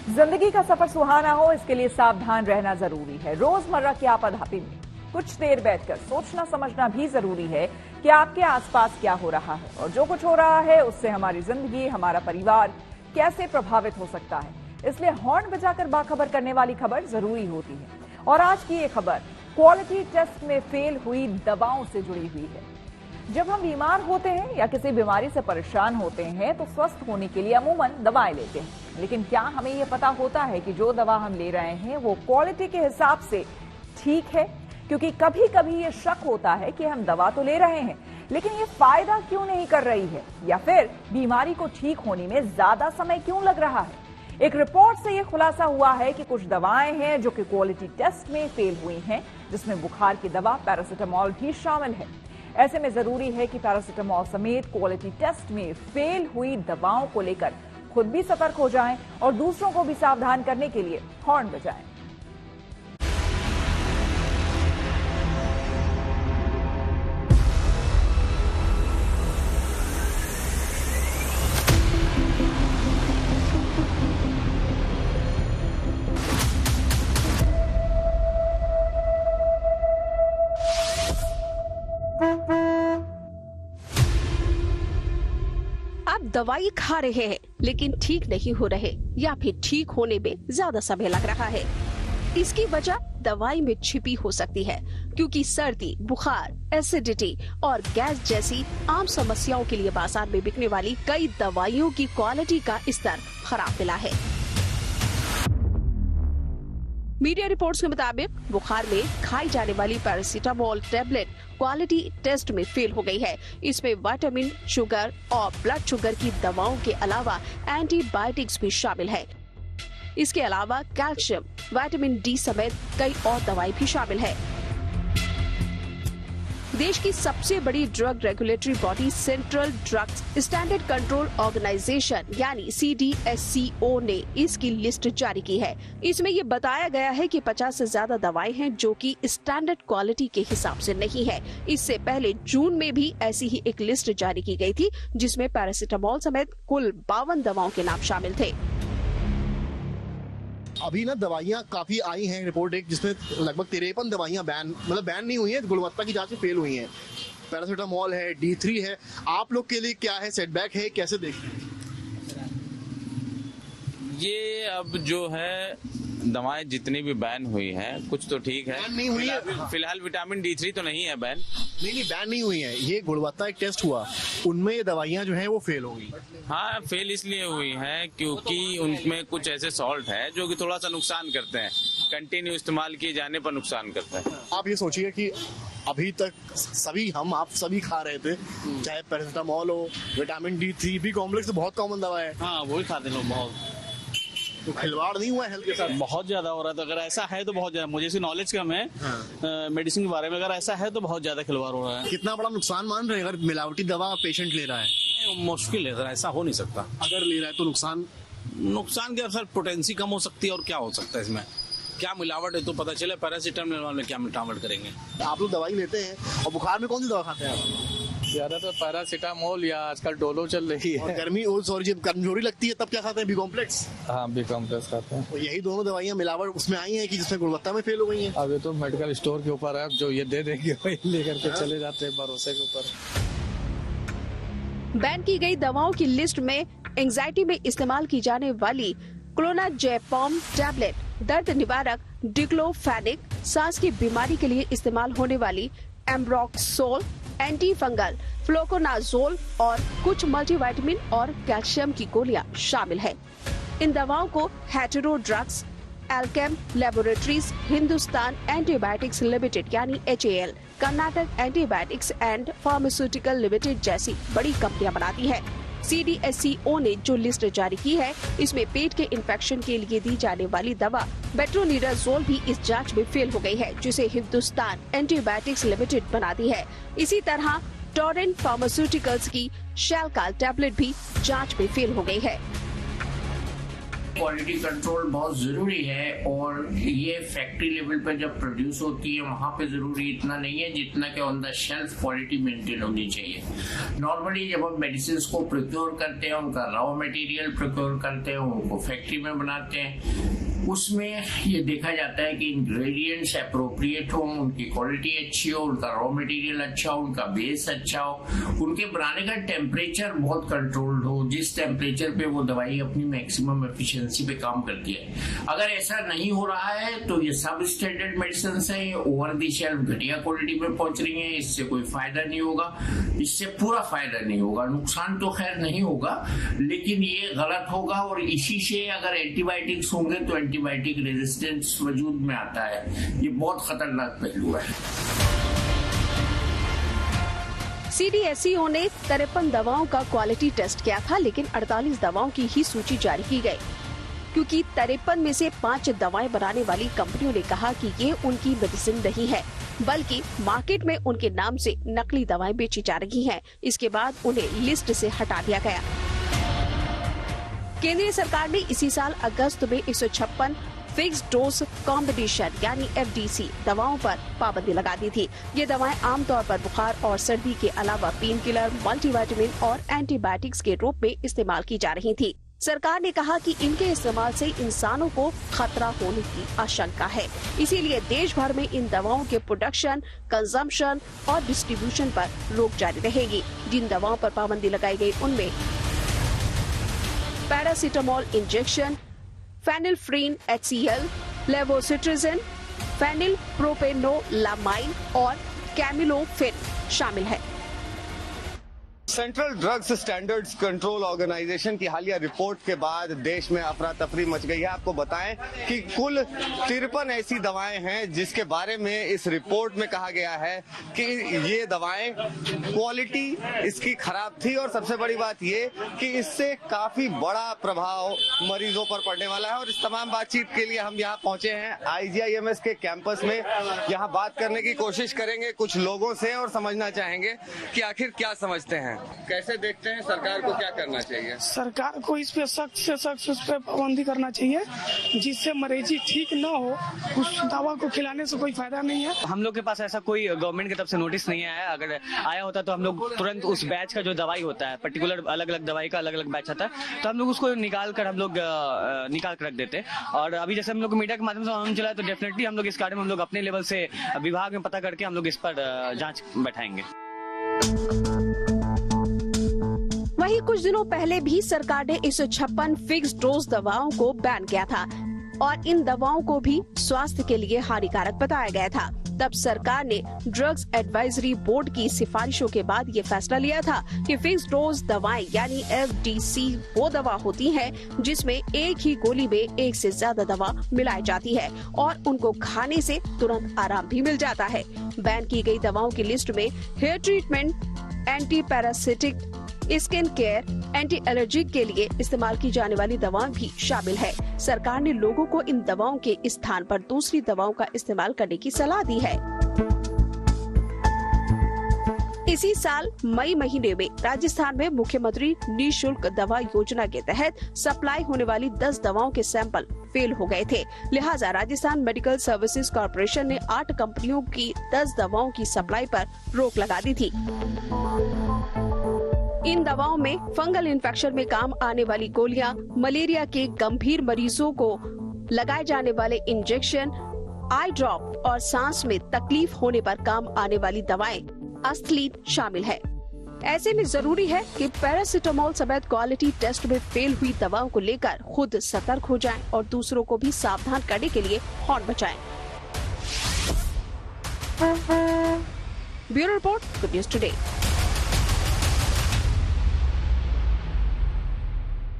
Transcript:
जिंदगी का सफर सुहाना हो, इसके लिए सावधान रहना जरूरी है। रोजमर्रा की आपाधापी में कुछ देर बैठकर सोचना समझना भी जरूरी है कि आपके आसपास क्या हो रहा है और जो कुछ हो रहा है उससे हमारी जिंदगी, हमारा परिवार कैसे प्रभावित हो सकता है। इसलिए हॉर्न बजाकर बाखबर करने वाली खबर जरूरी होती है। और आज की ये खबर क्वालिटी टेस्ट में फेल हुई दवाओं से जुड़ी हुई है। जब हम बीमार होते हैं या किसी बीमारी से परेशान होते हैं तो स्वस्थ होने के लिए अमूमन दवाएं लेते हैं, लेकिन क्या हमें यह पता होता है कि जो दवा हम ले रहे हैं वो क्वालिटी के हिसाब से ठीक है? क्योंकि कभी कभी ये शक होता है कि हम दवा तो ले रहे हैं लेकिन ये फायदा क्यों नहीं कर रही है, या फिर बीमारी को ठीक होने में ज्यादा समय क्यों लग रहा है। एक रिपोर्ट से यह खुलासा हुआ है कि कुछ दवाएं हैं जो कि क्वालिटी टेस्ट में फेल हुई हैं, जिसमें बुखार की दवा पैरासिटामोल भी शामिल है। ऐसे में जरूरी है कि पैरासिटामोल समेत क्वालिटी टेस्ट में फेल हुई दवाओं को लेकर खुद भी सतर्क हो जाएं और दूसरों को भी सावधान करने के लिए हॉर्न बजाएं। आप दवाई खा रहे हैं लेकिन ठीक नहीं हो रहे या फिर ठीक होने में ज्यादा समय लग रहा है। इसकी वजह दवाई में छिपी हो सकती है, क्योंकि सर्दी, बुखार, एसिडिटी और गैस जैसी आम समस्याओं के लिए बाजार में बिकने वाली कई दवाइयों की क्वालिटी का स्तर खराब मिला है। मीडिया रिपोर्ट्स के मुताबिक बुखार में खाई जाने वाली पैरासिटामोल टेबलेट क्वालिटी टेस्ट में फेल हो गई है। इसमें विटामिन, शुगर और ब्लड शुगर की दवाओं के अलावा एंटीबायोटिक्स भी शामिल है। इसके अलावा कैल्शियम, विटामिन डी समेत कई और दवाएं भी शामिल है। देश की सबसे बड़ी drug regulatory body central drugs standard control organisation यानी CDSCO ने इसकी लिस्ट जारी की है। इसमें ये बताया गया है कि 50 से ज्यादा दवाएं हैं जो कि स्टैंडर्ड क्वालिटी के हिसाब से नहीं है। इससे पहले जून में भी ऐसी ही एक लिस्ट जारी की गई थी, जिसमें पैरासिटामोल समेत कुल 52 दवाओं के नाम शामिल थे। अभी ना दवाइयाँ काफी आई हैं, रिपोर्ट एक जिसमें लगभग 53 दवाइयाँ बैन नहीं हुई हैं, गुणवत्ता की जांच में फेल हुई हैं। पैरासिटामोल है, D3 है। आप लोग के लिए क्या है, सेटबैक है, कैसे देखते हैं? ये अब जो है दवाएं जितनी भी बैन हुई हैं कुछ तो ठीक है, बैन नहीं हुई है। फिलहाल विटामिन D3 तो नहीं है बैन। नहीं बैन नहीं हुई है, ये गुणवत्ता एक टेस्ट हुआ, उनमें ये दवाइयाँ जो हैं वो फेल हो गई। हाँ, फेल इसलिए हुई हैं क्योंकि उनमें कुछ ऐसे सॉल्ट है जो कि थोड़ा सा नुकसान करते हैं, कंटिन्यू इस्तेमाल किए जाने पर नुकसान करता है। आप ये सोचिए कि अभी तक आप सभी खा रहे थे, चाहे पैरासिटामोल हो, विटामिन D3 भी कॉम्प्लेक्स तो बहुत कॉमन दवा है। हाँ, वही खाते लोग बहुत। तो खिलवाड़ नहीं हुआ हेल्थ के साथ? बहुत ज्यादा हो रहा था। अगर ऐसा है तो बहुत ज्यादा, मुझे इसकी नॉलेज कम है मेडिसिन के बारे में। अगर ऐसा है तो बहुत ज्यादा खिलवाड़ हो रहा है। कितना बड़ा नुकसान मान रहे हैं अगर मिलावटी दवा पेशेंट ले रहा है? मुश्किल है सर, ऐसा हो नहीं सकता। अगर ले रहा है तो नुकसान क्या सर, पोटेंसी कम हो सकती है और क्या हो सकता है इसमें, क्या मिलावट है तो पता चले। पैरासिटामोल में क्या मिलावट करेंगे। आप लोग दवाई लेते हैं और बुखार में कौन सी दवा खाते हैं आप? ज्यादातर पैरासिटामोल या आजकल डोलो चल रही है। और गर्मी जब कमजोरी लगती है तब क्या खाते हैं? B complex. हाँ, बी कॉम्प्लेक्स खाते हैं। तो यही दोनों दवाइयाँ मिलावट उसमें आई हैं कि जिसमें गुणवत्ता में फेल हो गई हैं। अब ये तो मेडिकल स्टोर के ऊपर है, जो ये दे देंगे वही लेकर के चले जाते हैं भरोसे के ऊपर। बैन की गई दवाओं की लिस्ट में एंजाइटी में इस्तेमाल की जाने वाली क्लोनाजेपम टैबलेट, दर्द निवारक डिक्लोफेनिक, सांस की बीमारी के लिए इस्तेमाल होने वाली एम्ब्रोक्सोल, एंटी फंगल फ्लोकोनाजोल और कुछ मल्टीविटामिन और कैल्शियम की गोलियां शामिल है। इन दवाओं को hetero drugs, Alkem laboratories, Hindustan antibiotics limited यानी HAL, Karnataka antibiotics and pharmaceutical limited जैसी बड़ी कंपनियां बनाती है। CDSCO ने जो लिस्ट जारी की है, इसमें पेट के इन्फेक्शन के लिए दी जाने वाली दवा बेट्रोनिडाजोल भी इस जांच में फेल हो गई है, जिसे हिंदुस्तान एंटीबायोटिक्स लिमिटेड बनाती है। इसी तरह टोरेंट फार्मास्यूटिकल्स की शेलकाल टैबलेट भी जांच में फेल हो गई है। क्वालिटी कंट्रोल बहुत ज़रूरी है और ये फैक्ट्री लेवल पर जब प्रोड्यूस होती है वहाँ पे ज़रूरी इतना नहीं है जितना कि on the shelf quality maintain होनी चाहिए। नॉर्मली जब हम मेडिसिन को प्रोक्योर करते हैं, उनका रॉ मटेरियल प्रोक्योर करते हैं, उनको फैक्ट्री में बनाते हैं, उसमें ये देखा जाता है कि इंग्रेडिएंट्स एप्रोप्रिएट हो, उनकी क्वालिटी अच्छी हो, उनका रॉ मटेरियल अच्छा हो, उनका बेस अच्छा हो, उनके बनाने का टेम्परेचर बहुत कंट्रोल्ड हो, जिस टेम्परेचर पे वो दवाई अपनी मैक्सिमम एफिशिएंसी पे काम करती है। अगर ऐसा नहीं हो रहा है तो ये सब स्टैंडर्ड मेडिसिन है, ये ओवर द शेल्फ घटिया क्वालिटी में पहुंच रही है, इससे कोई फायदा नहीं होगा, इससे पूरा फायदा नहीं होगा। नुकसान तो खैर नहीं होगा, लेकिन ये गलत होगा और इसी से अगर एंटीबायोटिक्स होंगे तो एंटीबायोटिक रेजिस्टेंस वजूद में आता है। ये बहुत खतरनाक पहलू है। CDSCO ने 53 दवाओं का क्वालिटी टेस्ट किया था, लेकिन 48 दवाओं की ही सूची जारी की गई, क्योंकि 53 में से 5 दवाएं बनाने वाली कंपनियों ने कहा कि ये उनकी मेडिसिन नहीं है, बल्कि मार्केट में उनके नाम से नकली दवाएं बेची जा रही हैं। इसके बाद उन्हें लिस्ट से हटा दिया गया। केंद्रीय सरकार ने इसी साल अगस्त में 156 फिक्स्ड डोज कॉम्बिनेशन यानी FDC दवाओं पर पाबंदी लगा दी थी। ये दवाएं आमतौर पर बुखार और सर्दी के अलावा पेन किलर, मल्टीविटामिन और एंटीबायोटिक्स के रूप में इस्तेमाल की जा रही थी। सरकार ने कहा कि इनके इस्तेमाल से इंसानों को खतरा होने की आशंका है, इसीलिए देश भर में इन दवाओं के प्रोडक्शन, कंजम्पशन और डिस्ट्रीब्यूशन पर रोक जारी रहेगी। जिन दवाओं पर पाबंदी लगाई गई उनमें paracetamol injection, phenylephrine HCl, levocetirizine, phenylpropanolamine और कैमिलोफिन शामिल है। Central drugs standards control organisation की हालिया रिपोर्ट के बाद देश में अफरा तफरी मच गई है। आपको बताएं कि कुल 53 ऐसी दवाएं हैं जिसके बारे में इस रिपोर्ट में कहा गया है कि ये दवाएं क्वालिटी इसकी खराब थी और सबसे बड़ी बात ये कि इससे काफी बड़ा प्रभाव मरीजों पर पड़ने वाला है। और इस तमाम बातचीत के लिए हम यहाँ पहुंचे हैं IGIMS के कैंपस में। यहाँ बात करने की कोशिश करेंगे कुछ लोगों से और समझना चाहेंगे कि आखिर क्या समझते हैं, कैसे देखते हैं, सरकार को क्या करना चाहिए। सरकार को इस पे सख्त से सख्त उस पे पाबंदी करना चाहिए, जिससे मरीजी ठीक न हो। उस दवा को खिलाने से कोई फायदा नहीं है। हम लोग के पास ऐसा कोई गवर्नमेंट की तरफ से नोटिस नहीं आया। अगर आया होता तो हम लोग तुरंत उस बैच का जो दवाई होता है, पर्टिकुलर अलग अलग दवाई का अलग अलग बैच आता है, तो हम लोग उसको निकाल कर रख देते। और अभी जैसे हम लोग मीडिया के माध्यम से मालूम चला है तो डेफिनेटली हम लोग इस बारे में हम लोग अपने लेवल से विभाग में पता करके हम लोग इस पर जांच बैठाएंगे। वहीं कुछ दिनों पहले भी सरकार ने 156 फिक्स्ड डोज दवाओं को बैन किया था और इन दवाओं को भी स्वास्थ्य के लिए हानिकारक बताया गया था। तब सरकार ने ड्रग्स एडवाइजरी बोर्ड की सिफारिशों के बाद ये फैसला लिया था कि फिक्स्ड डोज दवाएं यानी FDC वो दवा होती है जिसमें एक ही गोली में एक से ज्यादा दवा मिलाई जाती है और उनको खाने से तुरंत आराम भी मिल जाता है। बैन की गई दवाओं की लिस्ट में hair treatment, anti parasitic, skin care, anti allergy के लिए इस्तेमाल की जाने वाली दवाएं भी शामिल है। सरकार ने लोगों को इन दवाओं के स्थान पर दूसरी दवाओं का इस्तेमाल करने की सलाह दी है। इसी साल मई महीने में राजस्थान में मुख्यमंत्री निःशुल्क दवा योजना के तहत सप्लाई होने वाली 10 दवाओं के सैंपल फेल हो गए थे। लिहाजा राजस्थान मेडिकल सर्विसेज कॉर्पोरेशन ने 8 कंपनियों की 10 दवाओं की सप्लाई पर रोक लगा दी थी। इन दवाओं में फंगल इन्फेक्शन में काम आने वाली गोलियां, मलेरिया के गंभीर मरीजों को लगाए जाने वाले इंजेक्शन, आई ड्रॉप और सांस में तकलीफ होने पर काम आने वाली दवाएं अस्थलीन शामिल है। ऐसे में जरूरी है कि पैरासीटामोल समेत क्वालिटी टेस्ट में फेल हुई दवाओं को लेकर खुद सतर्क हो जाएं और दूसरों को भी सावधान करने के लिए हॉर्न बजाएं। Bureau report, good news today.